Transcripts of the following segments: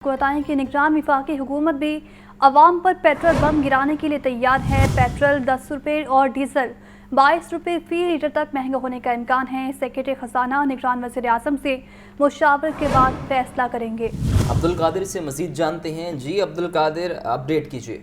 کو بتائیں کہ نگران وفاقی حکومت بھی عوام پر پیٹرول بم گرانے کے لیے تیار ہے۔ پیٹرول 10 روپے اور ڈیزل 22 روپے فی لیٹر تک مہنگا ہونے کا امکان ہے۔ سیکرٹری خزانہ نگران وزیر اعظم سے مشاورت کے بعد فیصلہ کریں گے۔ عبدالقادر سے مزید جانتے ہیں۔ جی عبدالقادر، اپڈیٹ کیجیے۔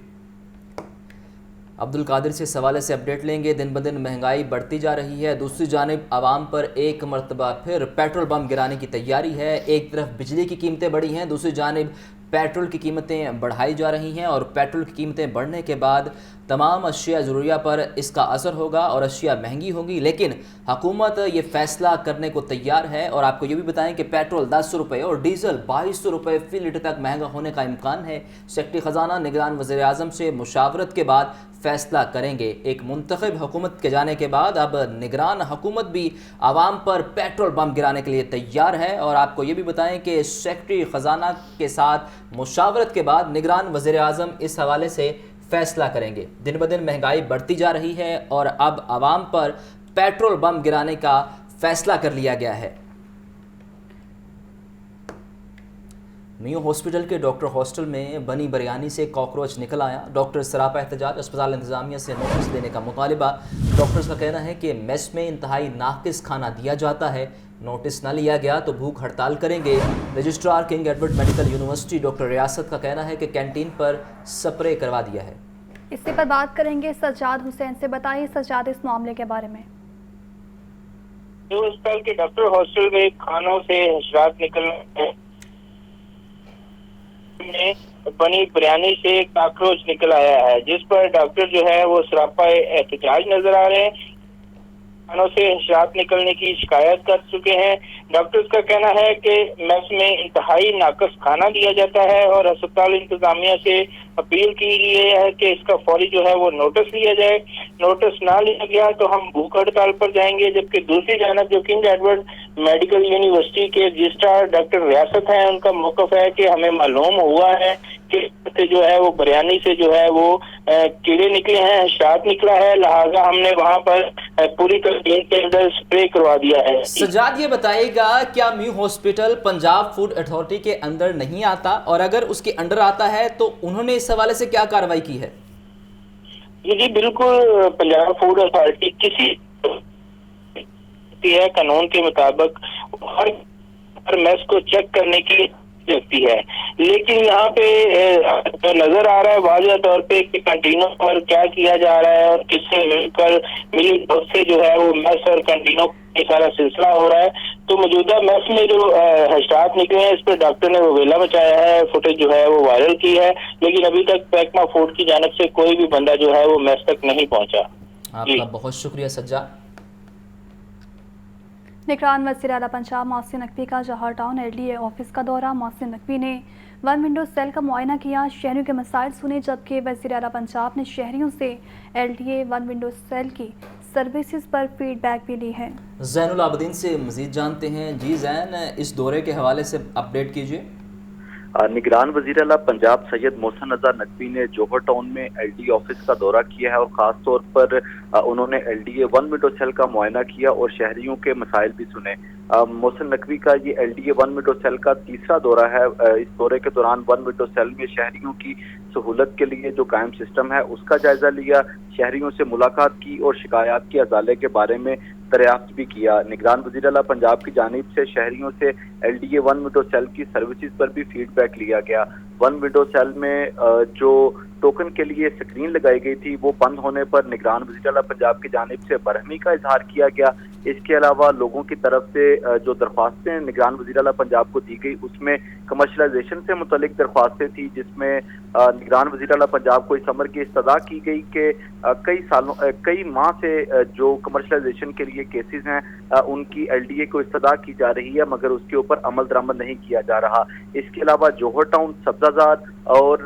عبدالقادر سے اس حوالے سے اپڈیٹ لیں گے۔ دن بدن مہنگائی بڑھتی جا رہی ہے، دوسری جانب عوام پر ایک مرتبہ پھر پیٹرول بم گرانے کی تیاری ہے۔ ایک طرف بجلی کی قیمتیں بڑھی ہیں، دوسری جانب پیٹرول کی قیمتیں بڑھائی جا رہی ہیں، اور پیٹرول کی قیمتیں بڑھنے کے بعد تمام اشیاء ضروریہ پر اس کا اثر ہوگا اور اشیاء مہنگی ہوگی۔ لیکن حکومت یہ فیصلہ کرنے کو تیار ہے، اور آپ کو یہ بھی بتائیں کہ پیٹرول 10 روپے اور ڈیزل 22 روپے فی لیٹر تک مہنگا ہونے کا امکان ہے۔ سیکرٹری خزانہ نگران وزیر اعظم سے مشاورت کے بعد فیصلہ کریں گے۔ ایک منتخب حکومت کے جانے کے بعد اب نگران حکومت بھی عوام پر پیٹرول بم گرانے کے لیے تیار ہے، اور آپ کو یہ بھی بتائیں کہ سیکرٹری خزانہ کے ساتھ مشاورت کے بعد نگران وزیر اعظم اس حوالے سے فیصلہ کریں گے۔ دن بدن مہنگائی بڑھتی جا رہی ہے، اور اب عوام پر پیٹرول بم گرانے کا فیصلہ کر لیا گیا ہے۔ میو ہاسپٹل کے ڈاکٹر ہاسٹل میں بنی بریانی سے کاکروچ نکل آیا۔ ڈاکٹر سراپا احتجاج، اسپتال انتظامیہ سے نوٹس دینے کا مطالبہ۔ ڈاکٹرز کا کہنا ہے کہ میس میں انتہائی ناقص کھانا دیا جاتا ہے، نوٹس نہ لیا گیا تو بھوک ہڑتال کریں گے۔ Registrar king Edward medical university doctor ریاست کا کہنا ہے کہ کینٹین پر سپرے کروا دیا ہے۔ اسی پر بات کریں گے سجاد حسین سے۔ بتائیے سجاد، اس معاملے کے بارے میں۔ جو اسپتال کے ڈاکٹر ہاسٹل میں کھانوں سے حشرات نکلنے میں بنی بریانی سے کاکروچ نکل آیا ہے، جس پر ڈاکٹر جو ہے وہ سراپا احتجاج نظر آ رہے ہیں۔ کھانوں سے حشرات نکلنے کی شکایت کر چکے ہیں۔ ڈاکٹرز کا کہنا ہے کہ میس میں انتہائی ناقص کھانا دیا جاتا ہے، اور ہسپتال انتظامیہ سے اپیل کی گئی ہے کہ اس کا فوری جو ہے وہ نوٹس لیا جائے۔ نوٹس نہ لیا گیا تو ہم بھوک ہڑتال پر جائیں گے۔ جبکہ دوسری جانب جو کنگ ایڈورڈ میڈیکل یونیورسٹی کے رجسٹرار ڈاکٹر ریاست ہیں، ان کا موقف ہے کہ ہمیں معلوم ہوا ہے کہ جو ہے وہ بریانی سے جو ہے وہ کیڑے نکلے ہیں، حشرات نکلا ہے، لہٰذا ہم نے وہاں پر پوری کینٹین کے اندر اسپرے کروا دیا ہے۔ سجاد، یہ بتائیے گا کیا میو ہاسپٹل پنجاب فوڈ اتھارٹی کے اندر نہیں آتا، اور اگر اس کے انڈر آتا ہے تو انہوں نے اس حوالے سے کیا کارروائی کی ہے؟ جی بالکل، پنجاب فوڈ اتھارٹی کسی قانون کے مطابق ہر میس کو چیک کرنے کی سکتی ہے، لیکن یہاں پہ نظر آ رہا ہے واضح طور پہ کہ کینٹینوں پر کیا کیا جا رہا ہے، اور کس سے ملی سے جو ہے وہ میس اور کینٹینوں کا سارا سلسلہ ہو رہا ہے۔ تو موجودہ میس میں جو حشرات نکلے ہیں، اس پہ ڈاکٹر نے وہ ویلا مچایا ہے، فوٹیج جو ہے وہ وائرل کی ہے، لیکن ابھی تک پیکما فوڈ کی جانب سے کوئی بھی بندہ جو ہے وہ میس تک نہیں پہنچا۔ آپ کا بہت شکریہ سجاد۔ نگران وزیر اعلیٰ پنجاب محسن نقوی کا جوہر ٹاؤن LDA آفس کا دورہ۔ محسن نقوی نے ون ونڈو سیل کا معائنہ کیا، شہریوں کے مسائل سنے، جبکہ وزیر اعلیٰ پنجاب نے شہریوں سے LDA ون ونڈو سیل کی سروسز پر فیڈ بیک بھی لی ہے۔ زین العابدین سے مزید جانتے ہیں۔ جی زین، اس دورے کے حوالے سے اپڈیٹ کیجیے۔ نگران وزیر اعلیٰ پنجاب سید محسن رضا نقوی نے جوہر ٹاؤن میں LDA آفس کا دورہ کیا ہے، اور خاص طور پر انہوں نے LDA ون ونڈو سیل کا معائنہ کیا اور شہریوں کے مسائل بھی سنے۔ محسن نقوی کا یہ LDA ون ونڈو سیل کا تیسرا دورہ ہے۔ اس دورے کے دوران ون ونڈو سیل میں شہریوں کی سہولت کے لیے جو قائم سسٹم ہے اس کا جائزہ لیا، شہریوں سے ملاقات کی اور شکایات کے ازالے کے بارے میں دریافت بھی کیا۔ نگران وزیر اعلیٰ پنجاب کی جانب سے شہریوں سے LDA ون ونڈو سیل کی سروسز پر بھی فیڈ بیک لیا گیا۔ ون ونڈو سیل میں جو ٹوکن کے لیے سکرین لگائی گئی تھی وہ بند ہونے پر نگران وزیر اعلیٰ پنجاب کی جانب سے برہمی کا اظہار کیا گیا۔ اس کے علاوہ لوگوں کی طرف سے جو درخواستیں نگران وزیر اعلیٰ پنجاب کو دی گئی اس میں کمرشلائزیشن سے متعلق درخواستیں تھیں، جس میں نگران وزیر اعلیٰ پنجاب کو اس امر کی استدعا کی گئی کہ کئی ماہ سے جو کمرشلائزیشن کے لیے کیسز ہیں ان کی LDA کو استدعا کی جا رہی ہے، مگر اس کے اوپر عمل درآمد نہیں کیا جا رہا۔ اس کے علاوہ جوہر ٹاؤن، سبزہ زاد اور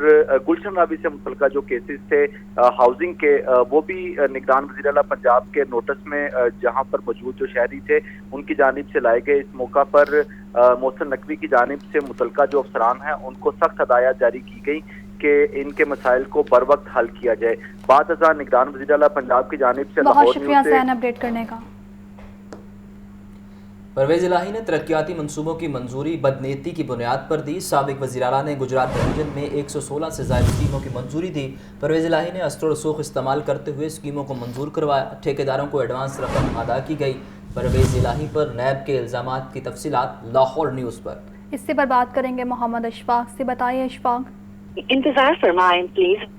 گلشن راوی سے متعلقہ جو کیسز تھے ہاؤسنگ کے، وہ بھی نگران وزیر اعلیٰ پنجاب کے نوٹس میں جہاں پر موجود جو شہری تھے ان کی جانب سے لائے گئے۔ اس موقع پر محسن نقوی کی جانب سے متعلقہ جو افسران ہیں ان کو سخت ہدایات جاری کی گئی کہ ان کے مسائل کو بر وقت حل کیا جائے۔ بعد ازاں نگران وزیر اعلیٰ پنجاب کی جانب سے بہت شکریہ زین اپڈیٹ کرنے کا۔ परवेज़ इलाही ने तरक्याती मंसूबों की मंजूरी बदनीयती की बुनियाद पर दी। साबिक वज़ीर आला ने गुजरात डिवीजन में 116 से ज़ायद स्कीमों की मंजूरी दी। परवेज़ इलाही ने अस्त्र रसूख इस्तेमाल करते हुए स्कीमों को मंजूर करवाया। ठेकेदारों को एडवांस रकम अदा की गई। परवेज़ इलाही पर नैब के इल्ज़ामात की तफसीलात लाहौर न्यूज़ पर। इससे पर बात करेंगे मोहम्मद अशफाक से। बताइए अशफाक। इंतजार फरमाएं प्लीज।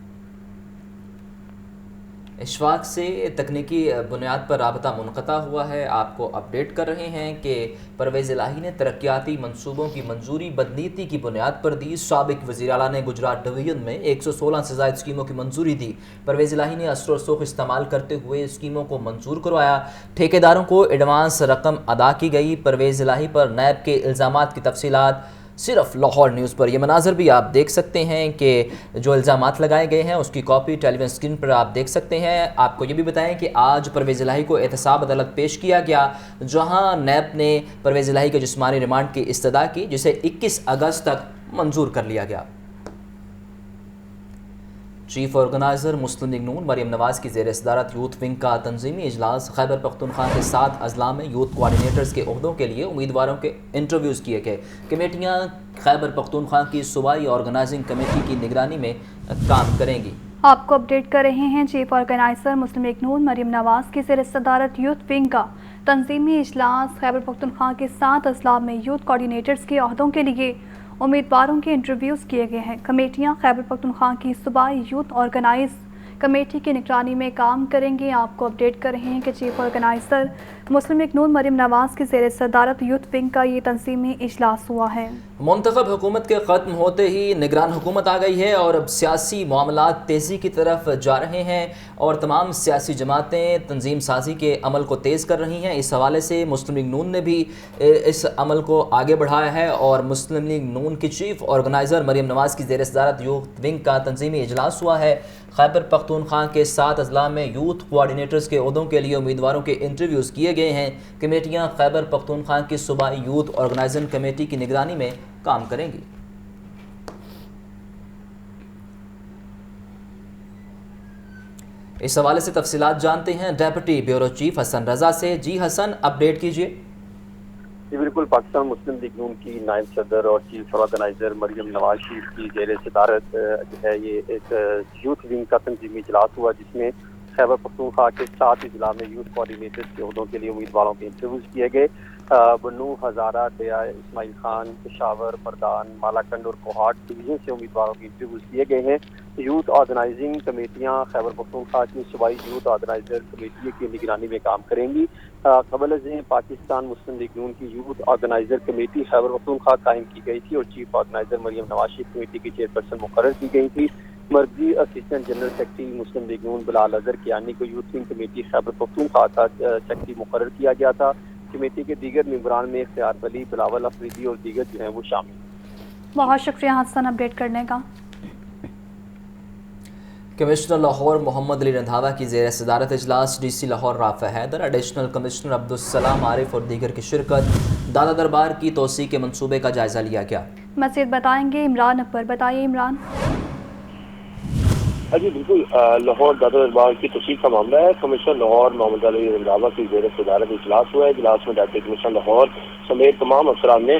इशफाक से तकनीकी बुनियाद पर राबता मुनक़ता हुआ है। आपको अपडेट कर रहे हैं कि परवेज़ इलाही ने तरक्याती मंसूबों की मंजूरी बदनीयती की बुनियाद पर दी। साबिक वज़ीर आला ने गुजरात डिवीजन में 116 से ज़ायद स्कीमों की मंजूरी दी। परवेज़ इलाही ने अस्र रसूख इस्तेमाल करते हुए स्कीमों को मंजूर करवाया। ठेकेदारों को एडवांस रकम अदा की गई। परवेज़ इलाही पर नैब के इल्ज़ामात की तफसीलात सिर्फ लाहौर न्यूज़ पर। ये मनाज़र भी आप देख सकते हैं कि जो इल्ज़ामात लगाए गए हैं उसकी कॉपी टेलीविजन स्क्रीन पर आप देख सकते हैं। आपको ये भी बताएं कि आज परवेज़ इलाही को एहतसाब अदालत पेश किया गया, जहां नैब ने परवेज़ इलाही के जिस्मानी रिमांड की इस्तदा की, जिसे 21 अगस्त तक मंजूर कर लिया गया। चीफ ऑर्गेनाइज़र मुस्लिम लीग नून मरीम नवाज़ की ज़ेर सदारत यूथ विंग का तंजीमी इजलास। खैबर पख्तूनख्वा के 7 अजला में यूथ कोआर्डिनेटर्स के ओहदों के लिए उम्मीदवारों के इंटरव्यूज़ किए गए। कमेटियाँ खैबर पख्तूनख्वा की सूबाई ऑर्गेनाइजिंग कमेटी की निगरानी में काम करेंगी। आपको अपडेट कर रहे हैं चीफ ऑर्गेनाइज़र मुस्लिम लीग नून मरीम नवाज़ की ज़ेर सदारत यूथ विंग का तंजीमी इजलास। खैबर पख्तूनख्वा के 7 अजला में यूथ कोऑर्डिनेटर्स के ओहदों के लिए उम्मीदवारों के इंटरव्यूज़ किए गए हैं। कमेटियां खैबर पख्तूनख्वा की सूबाई यूथ ऑर्गेनाइज कमेटी की निगरानी में काम करेंगे। आपको अपडेट कर रहे हैं कि चीफ ऑर्गेनाइज़र मुस्लिम लीग नून मरीम नवाज़ की ज़ेर सदारत यूथ विंग का ये तंजीमी इजलास हुआ है। मुंतखब हुकूमत के ख़त्म होते ही निगरान हुकूमत आ गई है और अब सियासी मामलात तेज़ी की तरफ जा रहे हैं और तमाम सियासी जमातें तंजीम साजी के अमल को तेज़ कर रही हैं। इस हवाले से मुस्लिम लीग नून ने भी इस अमल को आगे बढ़ाया है और मुस्लिम लीग नून की चीफ ऑर्गेनाइज़र मरीम नवाज़ की ज़ेर सदारत यूथ विंग का तंजीमी इजलास हुआ है। खैबर पख्तूनख्वा के 7 अजला में यूथ कोआर्डिनेटर्स के ओहदों के लिए उम्मीदवारों के इंटरव्यूज़ किए गए हैं। कमेटियाँ खैबर पख्तूनख्वा की सूबाई यूथ ऑर्गेनाइजिंग कमेटी की निगरानी में काम करेंगी। इस हवाले से तफसीलात जानते हैं deputy bureau chief Hasan Raza से। जी हसन, अपडेट कीजिए। जी बिल्कुल, पाकिस्तान मुस्लिम लीग नून की नायब सदर और चीफ ऑर्गेनाइजर मरीम नवाज शरीफ की ज़ेर सदारत जो है ये एक यूथ विंग का तंजीमी इजलास हुआ, जिसमें खैबर पख्तूनख्वा के 7 अजला में यूथ कोऑर्डिनेटर्स के ओहदों के लिए उम्मीदवारों के इंटरव्यूज़ किए गए। बनू, हज़ारा, दया, इस्माइल खान, पेशावर, मर्दान, मालाकंड और कोहाट डिवीजन से उम्मीदवारों के इंटरव्यूज़ किए गए हैं। यूथ ऑर्गेनाइजिंग कमेटियाँ खैबर पख्तूनख्वा की सूबाई यूथ ऑर्गेनाइजर कमेटी की निगरानी में काम करेंगी। कबल पाकिस्तान मुस्लिम लीग नून की youth organiser committee Khyber Pakhtunkhwa कायम की गई थी और chief organiser Maryam Nawaz Sharif committee की चेयरपर्सन मुकर्रर की गई थी। मर्जी असिस्टेंट जनरल सेक्रेटरी मुस्लिम लीग नून बिलाल अजहर कियानी को youth wing committee Khyber Pakhtunkhwa का सेक्रेटरी मुकर्रर किया गया था। कमेटी के दीगर मेंबरान में इख्तियार अली, बिलावल अफरीदी और दीगर जो हैं वो शामिल। बहुत शुक्रिया हसन अपडेट करने का। कमिश्नर लाहौर मोहम्मद अली रंधावा की ज़ेर सदारत इजलास। DC Lahore Rafa Haider, additional commissioner Abdul Salam Arif और दीगर की शिरकत। दादा दरबार की तोसी के मंसूबे का जायज़ा लिया गया। मज़ीद बताएंगे इमरान अकबर। बताइए इमरान। जी बिल्कुल, लाहौर दादा दरबार की तोसी का मामला है। कमिश्नर लाहौर मोहम्मद अली रंधावा की ज़ेर सदारत इजलास हुआ है। इजलास में डिप्टी कमिश्नर लाहौर समेत तमाम अफसरान ने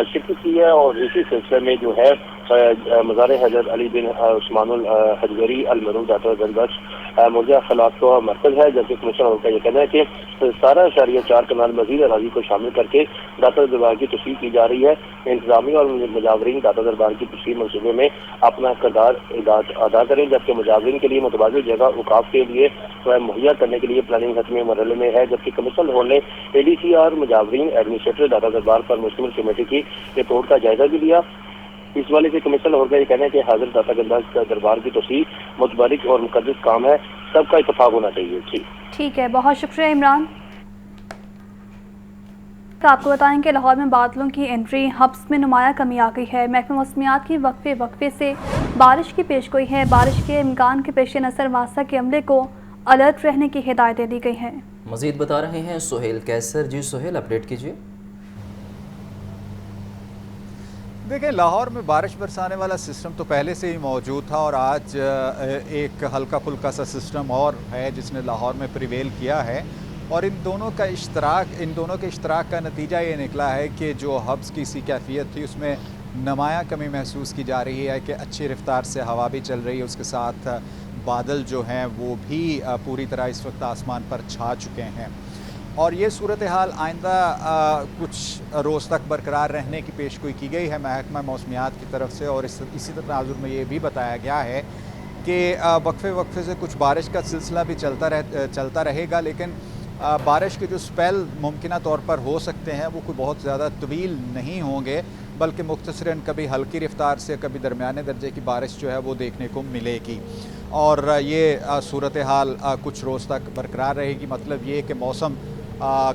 शिरकत की है और इसी सिलसिले में जो है मज़ार हज़रत अली बिन उस्मानुल हजगरी अलमरूद दाता गंजबख्श मौजूदा खिलाफ का मरकज़ है। जबकि कमिश्नर का यह कहना है कि 17.4 कनाल मज़ीद अराज़ी को शामिल करके दाता दरबार की तस्वीर की जा रही है। इंतजामिया और मुजावरीन दाता दरबार की तस्वीर मनसूबे में अपना किरदार अदा करें, जबकि मुजावरीन के लिए मुतबादिल जगह उकाफ के लिए मुहैया करने के लिए प्लानिंग हतमी मरहले में है। जबकि कमिश्नर लाहौर ने ADC और मुजावरीन एडमिनिस्ट्रेटर दाता दरबार पर मुश्तमिल कमेटी की रिपोर्ट का जायजा भी लिया। इस वाले से कमिश्नर लाहौर का ये कहना है कि हाजिर दाता गंजबख्श दरबार की तस्वीर मुतबारिक और मुकद्दस काम है, सबका इत्तफाक होना चाहिए। ठीक है, बहुत शुक्रिया इमरान। तो आपको बताएं कि लाहौर में बादलों की एंट्री, हब्स में नुमाया कमी आ गई है। महकमा मौसमियात की वक्फे से बारिश की पेशगोई है। बारिश के इम्कान के पेश नज़र वासा के अमले को अलर्ट रहने की हिदायतें दी गई हैं। मज़ीद बता रहे हैं सुहेल कैसर। जी सुहेल, अपडेट कीजिए। देखिए, लाहौर में बारिश बरसाने वाला सिस्टम तो पहले से ही मौजूद था और आज एक हल्का फुल्का सा सिस्टम और है जिसने लाहौर में प्रिवेल किया है और इन दोनों के इश्तराक का नतीजा ये निकला है कि जो हब्स की सी कैफियत थी उसमें नुमायाँ कमी महसूस की जा रही है कि अच्छी रफ्तार से हवा भी चल रही है, उसके साथ बादल जो हैं वो भी पूरी तरह इस वक्त आसमान पर छा चुके हैं और ये सूरत हाल आइंदा कुछ रोज़ तक बरकरार रहने की पेशगोई की गई है महकमा मौसमियात की तरफ से। और इसी तनाजुर में ये भी बताया गया है कि वक्फे से कुछ बारिश का सिलसिला भी चलता रहेगा, लेकिन बारिश के जो स्पेल मुमकिना तौर पर हो सकते हैं वो कोई बहुत ज़्यादा तवील नहीं होंगे, बल्कि मुख्तसरन कभी हल्की रफ्तार से कभी दरमियाने दर्जे की बारिश जो है वो देखने को मिलेगी। और ये सूरत हाल कुछ रोज़ तक बरकरार रहेगी। मतलब ये कि मौसम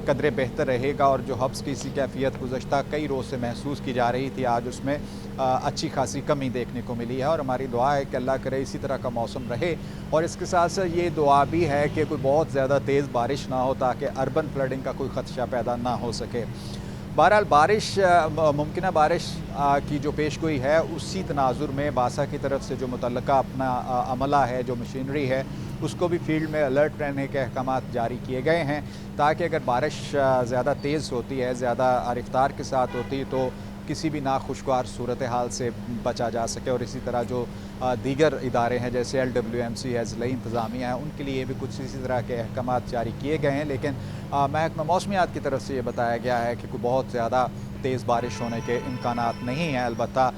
कदरे बेहतर रहेगा और जो हब्स की सी कैफियत गुज़श्ता कई रोज़ से महसूस की जा रही थी, आज उसमें अच्छी खासी कमी देखने को मिली है। और हमारी दुआ है कि अल्लाह करे इसी तरह का मौसम रहे और इसके साथ साथ ये दुआ भी है कि कोई बहुत ज़्यादा तेज़ बारिश ना हो ताकि अर्बन फ्लडिंग का कोई ख़दशा पैदा ना हो सके। बहरहाल मुमकिन बारिश की जो पेशगोई है उसी तनाजुर में बासा की तरफ से जो मुतल्लका अपना अमला है, जो मशीनरी है, उसको भी फील्ड में अलर्ट रहने के अहकाम जारी किए गए हैं ताकि अगर बारिश ज़्यादा तेज़ होती है, ज़्यादा रफ्तार के साथ होती है तो किसी भी नाखुशगवार सूरत हाल से बचा जा सके। और इसी तरह जो दीगर इदारे हैं जैसे LWMC है, ज़िला इंतज़ामिया है, उनके लिए भी कुछ इसी तरह के अहकाम जारी किए गए हैं। लेकिन महकमा मौसमियात की तरफ से ये बताया गया है कि कोई बहुत ज़्यादा तेज़ बारिश होने के इम्कानात नहीं हैं। अलबत्ता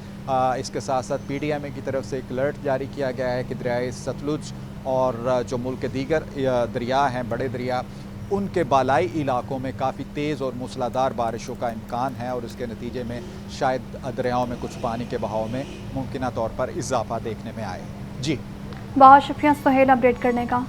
इसके साथ साथ PDMA की तरफ से एक अलर्ट जारी किया गया है कि दरियाए सतलुज और जो मुल्क के दीगर दरिया हैं, बड़े दरिया, उनके बालाई इलाकों में काफ़ी तेज़ और मूसलाधार बारिशों का इम्कान है और इसके नतीजे में शायद दरियाओं में कुछ पानी के बहाव में मुमकिन तौर पर इजाफा देखने में आए। जी बहुत शुक्रिया सुहेल अपडेट करने का।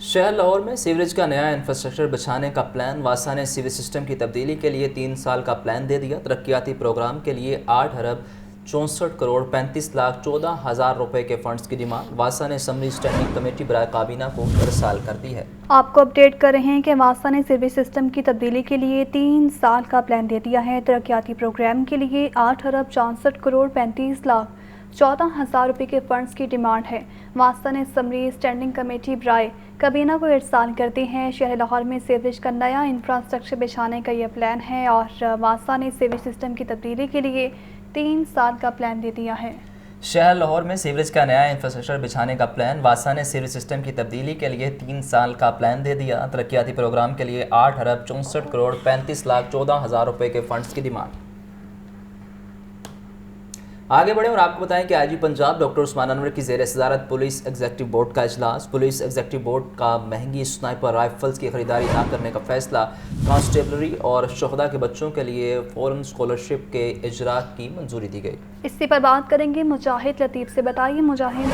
शहर लाहौर में सीवरेज का नया इंफ्रास्ट्रक्चर बिछाने का प्लान। वासा ने सीवेज सिस्टम की तब्दीली के लिए 3 साल का प्लान दे दिया। तरक्याती प्रोग्राम के लिए 8 अरब 64 करोड़ 35 लाख 14 हज़ार रुपये के फंड्स की डिमांड वासा ने असम्बली स्टैंडिंग कमेटी बराए काबीना को इरसाल कर दी है। आपको अपडेट कर रहे हैं कि वासा ने सीवरेज सिस्टम की तब्दीली के लिए 3 साल का प्लान दे दिया है। तरक्याती प्रोग्राम के लिए 8 अरब 64 करोड़ 35 लाख 14 हज़ार रुपये के फंड्स की डिमांड है। वासा ने असम्बली स्टैंडिंग कमेटी बराए काबीना को इरसाल करती हैं। शहर लाहौर में सीवरेज का नया इंफ्रास्ट्रक्चर बिछाने का यह प्लान है और वासा ने सीवरेज सिस्टम की तब्दीली के लिए 3 साल का प्लान दे दिया है। शहर लाहौर में सीवरेज का नया इंफ्रास्ट्रक्चर बिछाने का प्लान। वासा ने सीवरेज सिस्टम की तब्दीली के लिए 3 साल का प्लान दे दिया। तरक्याती प्रोग्राम के लिए 8 अरब 64 करोड़ 35 लाख 14 हज़ार रुपये के फंड्स की डिमांड। आगे बढ़े और आपको बताएं कि IG पंजाब डॉक्टर उस्मान अनवर की ज़ेर सदारत पुलिस एग्जीक्यूटिव बोर्ड का इजलास। पुलिस एग्जीक्यूटिव बोर्ड का महंगी स्नाइपर राइफल्स की खरीदारी न करने का फैसला। कांस्टेबलरी और शोहदा के बच्चों के लिए फॉरेन स्कॉलरशिप के इजरा की मंजूरी दी गई। इसी पर बात करेंगे मुजाहिद लतीफ़ से। बताइए मुजाहिद।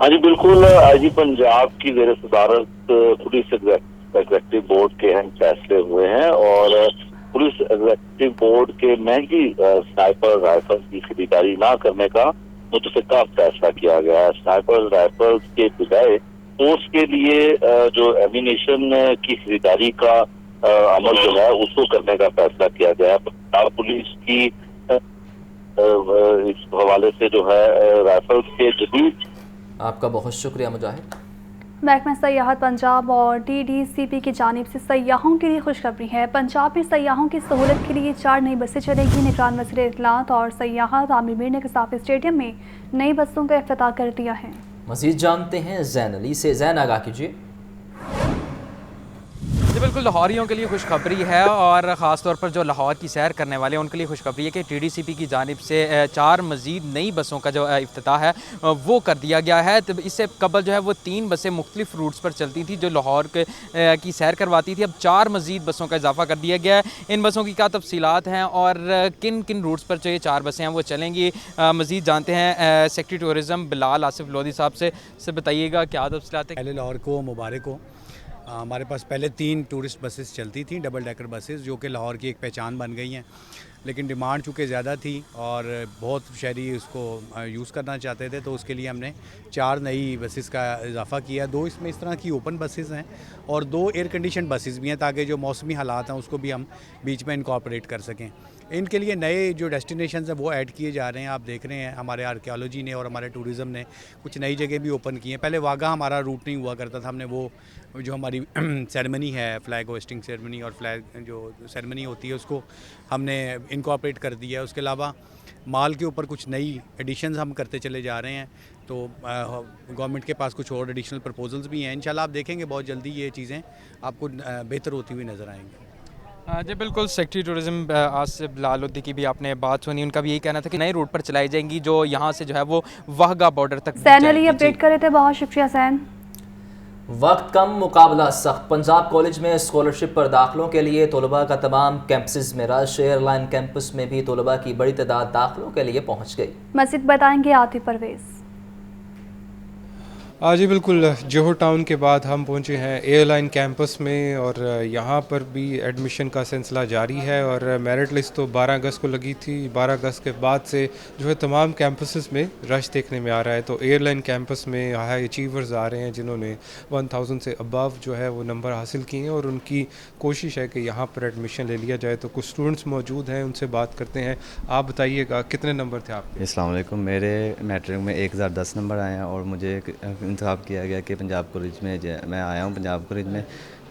हाँ जी बिल्कुल, IG पंजाब की ज़ेर सदारत पुलिस एग्जीक्यूटिव बोर्ड के अहम फैसले हुए हैं और पुलिस एग्जीक्यूटिव बोर्ड के महंगी स्नाइपर राइफल्स की खरीदारी ना करने का मुतफ़िका फैसला किया गया है। स्नाइपर राइफल्स के बजाय फोर्स के लिए जो एमिनेशन की खरीदारी का अमल जो है उसको करने का फैसला किया गया है। पंजाब पुलिस की इस हवाले से जो है राइफल्स के जदीद। आपका बहुत शुक्रिया मुजाहिद। महकमा सयाहत पंजाब और DDCP की जानिब से सयाहों के लिए खुशखबरी है। पंजाब में सयाहों की सहूलत के लिए 4 नई बसें चलेगी। निगरान वज़ीर इत्तलात और सयाहत आमिर मीर ने कसाफी स्टेडियम में नई बसों का इफ्तिताह कर दिया है। मज़ीद जानते हैं ज़ैन अली से। ज़ैन आगाह कीजिए। जी बिल्कुल, लाहौरियों के लिए खुशखबरी है और ख़ास तौर पर जो लाहौर की सैर करने वाले हैं उनके लिए खुशखबरी है कि TDCP की जानिब से 4 मज़ीद नई बसों का जो इफ्तिताह है वो कर दिया गया है। तो इससे कबल जो है वो 3 बसें मुख्तलिफ रूट्स पर चलती थी जो लाहौर की सैर करवाती थी। अब 4 मज़ीद बसों का इजाफा कर दिया गया है। इन बसों की क्या तफसीलात हैं और किन किन रूट्स पर जो ये 4 बसें हैं वो चलेंगी, मज़ीद जानते हैं सेक्रेटरी टूरिज़म बिलाल आसिफ लोधी साहब से बताइएगा क्या तफसीलात है। पहले लाहौर को मुबारक हो। हमारे पास पहले 3 टूरिस्ट बसेस चलती थी, डबल डेकर बसेस, जो कि लाहौर की एक पहचान बन गई हैं। लेकिन डिमांड चूँकि ज़्यादा थी और बहुत शहरी उसको यूज़ करना चाहते थे तो उसके लिए हमने 4 नई बसेस का इजाफ़ा किया। 2 इसमें इस तरह की ओपन बसेस हैं और 2 एयर कंडीशन बसेस भी हैं ताकि जो मौसमी हालात हैं उसको भी हम बीच में इनकॉर्पोरेट कर सकें। ان کے لیے نئے جو ڈیسٹینیشنز ہیں وہ ایڈ کیے جا رہے ہیں. آپ دیکھ رہے ہیں ہمارے آرکیالوجی نے اور ہمارے ٹورزم نے کچھ نئی جگہ بھی اوپن کی ہیں. پہلے واگا ہمارا روٹ نہیں ہوا کرتا تھا. ہم نے وہ جو ہماری سیرمنی ہے فلیگ ہوسٹنگ سیرمنی اور فلیگ جو سیرمنی ہوتی ہے اس کو ہم نے انکارپوریٹ کر دیا ہے. اس کے علاوہ مال کے اوپر کچھ نئی ایڈیشنز ہم کرتے چلے جا رہے ہیں. تو گورنمنٹ کے پاس کچھ اور ایڈیشنل پرپوزلز بھی ہیں. انشاءاللہ آپ دیکھیں گے بہت جلدی یہ چیزیں آپ کو بہتر ہوتی ہوئی نظر آئیں گی. جی بالکل. سیکٹری ٹورزم آصف لالودی کی بھی آپ نے بات سنی. ان کا بھی یہی کہنا تھا کہ نئے روٹ پر چلائی جائیں گی جو یہاں سے جو ہے وہ واہگہ بارڈر تک سین علی اپڈیٹ کرے تھے. بہت شکریہ سین. وقت کم مقابلہ سخت. پنجاب کالج میں اسکالرشپ پر داخلوں کے لیے طلباء کا تمام کیمپسز میں رش. ایئر لائن کیمپس میں بھی طلباء کی بڑی تعداد داخلوں کے لیے پہنچ گئی. مزید بتائیں گے عاطف پرویز. جی بالکل. جوہر ٹاؤن کے بعد ہم پہنچے ہیں ایئر لائن کیمپس میں اور یہاں پر بھی ایڈمیشن کا سلسلہ جاری ہے اور میرٹ لسٹ تو 12 اگست کو لگی تھی. 12 اگست کے بعد سے جو ہے تمام کیمپسز میں رش دیکھنے میں آ رہا ہے. تو ایئر لائن کیمپس میں ہائی اچیورز آ رہے ہیں جنہوں نے 1000 سے ابو جو ہے وہ نمبر حاصل کیے ہیں اور ان کی کوشش ہے کہ یہاں پر ایڈمیشن لے لیا جائے. تو کچھ اسٹوڈنٹس موجود ہیں, ان سے بات کرتے ہیں. آپ بتائیے گا کتنے نمبر تھے آپ کے؟ السلام علیکم. میرے میٹرک میں 1010 نمبر آئے ہیں اور مجھے انتخاب کیا گیا کہ پنجاب کالج میں آیا ہوں. پنجاب کالج میں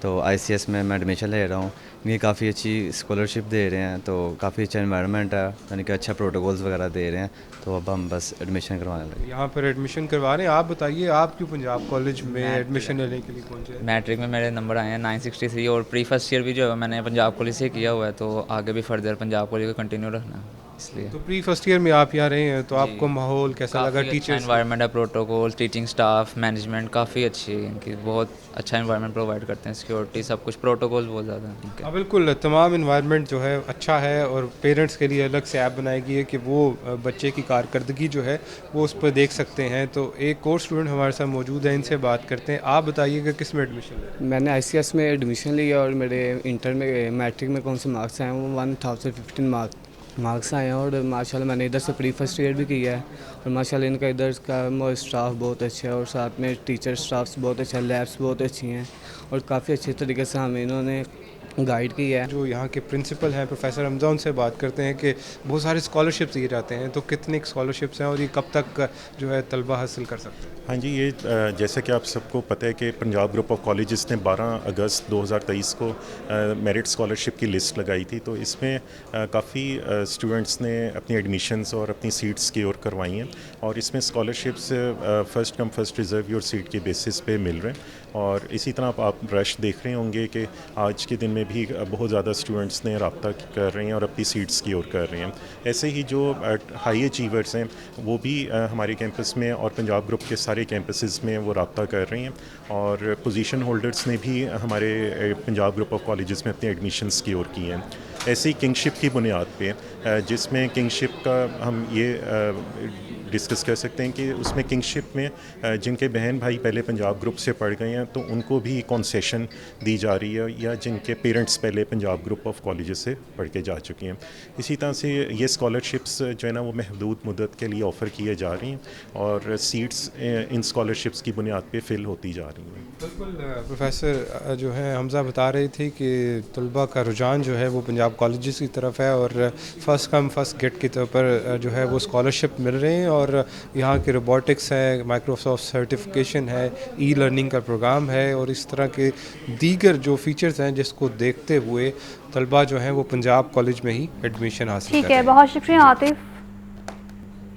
تو ICS میں ایڈمیشن لے رہا ہوں. یہ کافی اچھی اسکالرشپ دے رہے ہیں تو کافی اچھا انوائرمنٹ ہے, یعنی کہ اچھا پروٹوکولز وغیرہ دے رہے ہیں. تو اب ہم بس ایڈمیشن کروانے لگے. یہاں پر ایڈمیشن کروا رہے ہیں. آپ بتائیے آپ کیوں پنجاب کالج میں ایڈمیشن لینے کے لیے پہنچے؟ میٹرک میں میرے نمبر آئے ہیں 963 اور پری فرسٹ ایئر بھی جو ہے میں نے پنجاب کالج سے کیا ہوا ہے. تو آگے بھی فردر پنجاب کالج کو کنٹینیو رکھنا ہے اس لیے. تو پری فرسٹ ایئر میں آپ یہاں رہے ہیں تو آپ کو ماحول کیسا لگا؟ ٹیچرز انوائرمنٹ ہے, پروٹوکول, ٹیچنگ سٹاف, مینجمنٹ کافی اچھی ہے. ان کی بہت اچھا انوائرمنٹ پرووائڈ کرتے ہیں. سیکورٹی سب کچھ, پروٹوکول بہت زیادہ ہیں. ہاں بالکل. تمام انوائرمنٹ جو ہے اچھا ہے اور پیرنٹس کے لیے الگ سے ایپ بنائی گئی ہے کہ وہ بچے کی کارکردگی جو ہے وہ اس پر دیکھ سکتے ہیں. تو ایک اور اسٹوڈنٹ ہمارے ساتھ موجود ہیں, ان سے بات کرتے ہیں. آپ بتائیے کہ کس میں ایڈمیشن لیا؟ میں نے ICS میں ایڈمیشن لیا اور میرے انٹر میں میٹرک میں کون سے مارکس آئے ہیں وہ 1015 مارکس آئے ہیں. اور ماشاء اللہ میں نے ادھر سے پری فرسٹ ایئر بھی کیا ہے اور ماشاء اللہ ان کا ادھر کا اسٹاف بہت اچھا ہے اور ساتھ میں ٹیچر اسٹافس بہت اچھا ہے, لیبس بہت اچھی ہیں اور کافی اچھے طریقے سے ہمیں انہوں نے گائیڈ کیا ہے. جو یہاں کے پرنسپل ہیں پروفیسر حمزہ, ان سے بات کرتے ہیں کہ بہت سارے اسکالرشپس دیے جاتے ہیں. تو کتنے اسکالرشپس ہیں اور یہ کب تک جو ہے طلبہ حاصل کر سکتے ہیں؟ ہاں جی, یہ جیسا کہ آپ سب کو پتہ ہے کہ پنجاب گروپ آف کالجز نے 12 اگست 2023 کو میرٹ اسکالرشپ کی لسٹ لگائی تھی. تو اس میں کافی اسٹوڈنٹس نے اپنی ایڈمیشنز اور اپنی سیٹس سیکیور کروائی ہیں اور اس میں scholarships first come first reserve your seat کے بیسس پہ مل رہے ہیں. اور اسی طرح آپ رش دیکھ رہے ہوں گے کہ آج کے دن میں بھی بہت زیادہ اسٹوڈنٹس نے رابطہ کر رہے ہیں اور اپنی سیٹس سیکیور کر رہے ہیں. ایسے ہی جو ہائی اچیورس ہیں وہ بھی ہمارے کیمپس میں اور پنجاب گروپ کے سارے کیمپسز میں وہ رابطہ کر رہے ہیں اور پوزیشن ہولڈرز نے بھی ہمارے پنجاب گروپ آف کالجز میں اپنے ایڈمیشن سیکیور کیے ہیں. ایسی کنگشپ کی بنیاد پہ, جس میں کنگشپ کا ہم یہ ڈسکس کر سکتے ہیں کہ اس میں کنگشپ میں جن کے بہن بھائی پہلے پنجاب گروپ سے پڑھ گئے ہیں تو ان کو بھی کنسیشن دی جا رہی ہے, یا جن کے پیرنٹس پہلے پنجاب گروپ آف کالجز سے پڑھ کے جا چکے ہیں. اسی طرح سے یہ اسکالرشپس جو ہے نا وہ محدود مدت کے لیے آفر کیے جا رہی ہیں اور سیٹس ان اسکالرشپس کی بنیاد پہ فل ہوتی جا رہی ہیں. بالکل. پروفیسر جو ہے حمزہ بتا رہے تھے کہ طلباء کا رجحان جو ہے وہ پنجاب کالجز کی طرف ہے اور فرسٹ کم فرسٹ گیٹ کے طور پر جو ہے وہ اسکالرشپ مل رہے ہیں. اور یہاں کے روبوٹکس ہے, مائکروسافٹ سرٹیفکیشن ہے, ای لرننگ کا پروگرام ہے اور اس طرح کے دیگر جو فیچرز ہیں جس کو دیکھتے ہوئے طلباء جو ہیں وہ پنجاب کالج میں ہی ایڈمیشن حاصل کریں. ٹھیک ہے, بہت شکریہ عاطف.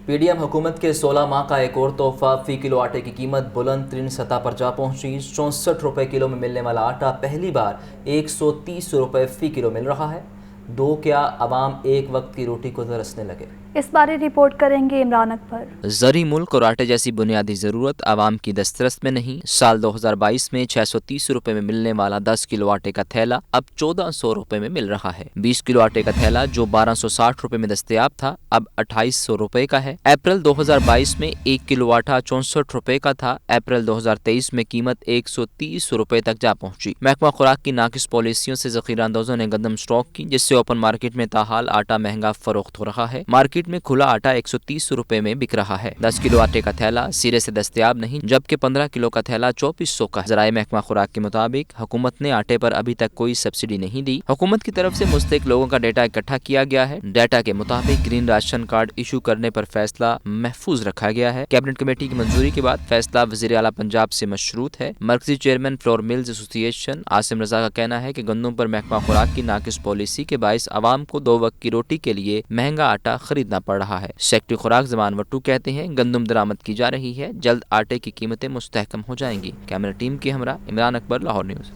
PDM حکومت کے 16 ماہ کا ایک اور تحفہ. فی کلو آٹے کی قیمت بلند ترین سطح پر جا پہنچی. 64 روپے کلو میں ملنے والا آٹا پہلی بار 130 روپے فی کلو مل رہا ہے. دو کیا عوام ایک وقت کی روٹی کو ترسنے لگے. اس بارے رپورٹ کریں گے عمران اکبر. زرعی ملک اور آٹے جیسی بنیادی ضرورت عوام کی دسترس میں نہیں. سال 2022 میں 630 روپے میں ملنے والا 10 کلو آٹے کا تھیلا اب 1400 روپے میں مل رہا ہے. 20 کلو آٹے کا تھیلا جو 1260 روپے میں دستیاب تھا اب 2800 روپے کا ہے. اپریل 2022 میں 1 کلو آٹا 64 روپے کا تھا. اپریل 2023 میں قیمت 130 روپے تک جا پہنچی. محکمہ خوراک کی ناقص پالیسیوں سے ذخیرہ اندوزوں نے گندم اسٹاک کی, جس سے اوپن مارکیٹ میں تاحال آٹا مہنگا فروخت ہو رہا ہے. مارکیٹ मार्केट में खुला आटा 130 रुपए में बिक रहा है। 10 किलो आटे का थैला सिरे से दस्तयाब नहीं, जबकि 15 किलो का थैला 2400 का है। ज़राए महकमा खुराक के मुताबिक हुकूमत ने आटे पर अभी तक कोई सब्सिडी नहीं दी। हुकूमत की तरफ से मुस्तहिक लोगों का डेटा इकट्ठा किया गया है। डेटा के मुताबिक ग्रीन राशन कार्ड इशू करने पर फैसला महफूज रखा गया है। कैबिनेट कमेटी की मंजूरी के बाद फैसला वज़ीर आला पंजाब से मशरूत है। मरकजी chairman flour mills association Asim Raza का कहना है कि गंदम पर महकमा खुराक की नाकिस पॉलिसी के बायस आवाम को 2 वक्त की रोटी के लिए महंगा आटा खरीदना पड़ रहा है। सेक्रेटरी खुराक ज़मान वट्टू कहते हैं गंदम दरामद की जा रही है, जल्द आटे की कीमतें मुस्तहकम हो जाएंगी। कैमरा टीम के हमरा इमरान अकबर, लाहौर न्यूज़।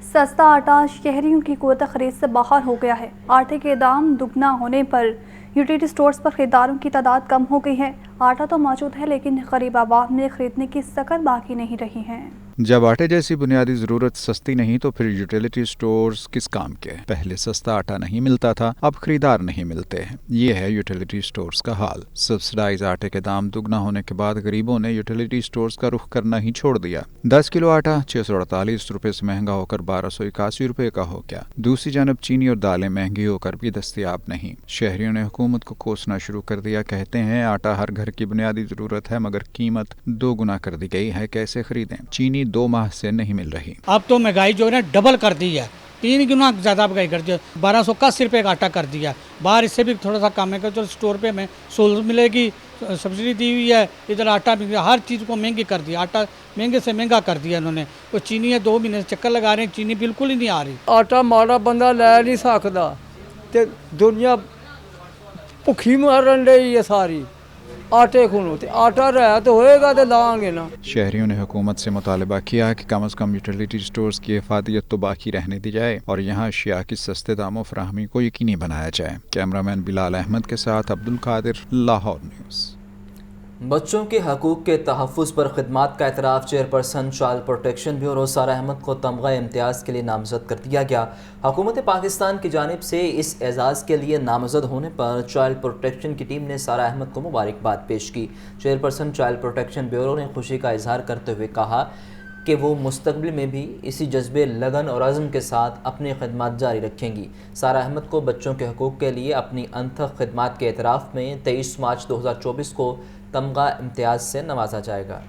सस्ता आटा शहरियों की क़ुव्वत ख़रीद से बाहर हो गया है। आटे के दाम दुगना होने पर यूटिलिटी स्टोर्स पर खरीदारों की तादाद कम हो गई है। आटा तो मौजूद है लेकिन गरीब आवाम में खरीदने की सकत बाकी नहीं रही है। जब आटे जैसी बुनियादी ज़रूरत सस्ती नहीं तो फिर यूटिलिटी स्टोर्स किस काम के? पहले सस्ता आटा नहीं मिलता था, अब खरीदार नहीं मिलते हैं। ये है यूटिलिटी स्टोर्स का हाल। सब्सिडाइज आटे के दाम दुगना होने के बाद गरीबों ने यूटिलिटी स्टोर्स का रुख करना ही छोड़ दिया। 10 किलो आटा 648 रुपए से महंगा होकर 1281 रुपए का हो गया। दूसरी जानब चीनी और दालें महंगी होकर भी दस्तयाब नहीं। शहरियों ने हुकूमत को कोसना शुरू कर दिया। कहते हैं आटा हर घर की बुनियादी ज़रूरत है मगर कीमत 2 गुना कर दी गई है, कैसे खरीदें? चीनी 2 माह से नहीं मिल रही। अब तो महंगाई जो है ना डबल कर दी है, 3 गुना ज़्यादा महंगाई कर दी है। 1280 रुपये का आटा कर दिया। बाहर इससे भी थोड़ा सा कम है, तो स्टोर पे में सहूलत मिलेगी, सब्सिडी दी हुई है। इधर आटा भी हर चीज़ को महंगी कर दिया, आटा महंगे से महंगा कर दिया इन्होंने। तो चीनी है 2 महीने से चक्कर लगा रहे हैं, चीनी बिल्कुल ही नहीं आ रही। आटा माड़ा बंदा लै नहीं सकता ते दुनिया भुखी मरन रही है सारी। आटे खुनो ते आटा रहा तो होएगा तो लाएंगे ना। शहरियों ने हुकूमत से मुतालबा किया कि कम अज़ कम यूटिलिटी स्टोर्स की इफादियत तो बाकी रहने दी जाए और यहाँ अशिया की सस्ते दामों फराहमी को यकीनी बनाया जाए। कैमरामैन बिलाल अहमद के साथ अब्दुल कादिर, लाहौर न्यूज़। बच्चों के हकूक़ के तहफ़्फ़ुज़ पर खिदमात का एतराफ़। चेयरपर्सन चाइल्ड प्रोटेक्शन ब्यूरो सारा अहमद को तमगा इम्तियाज़ के लिए नामज़द कर दिया गया। हुकूमत पाकिस्तान की जानिब से इस एज़ाज़ के लिए नामज़द होने पर चाइल्ड प्रोटेक्शन की टीम ने सारा अहमद को मुबारकबाद पेश की। चेयरपर्सन चाइल्ड प्रोटेक्शन ब्यूरो ने खुशी का इजहार करते हुए कहा कि वो मुस्तक़बिल में भी इसी जज्बे, लगन और अज़्म के साथ अपनी खिदमत जारी रखेंगी। सारा अहमद को बच्चों के हकूक़ के लिए अपनी अनथक खिदमत के एतराफ़ में 23 मार्च 2024 को तमगा इम्तियाज़ से नवाजा जाएगा।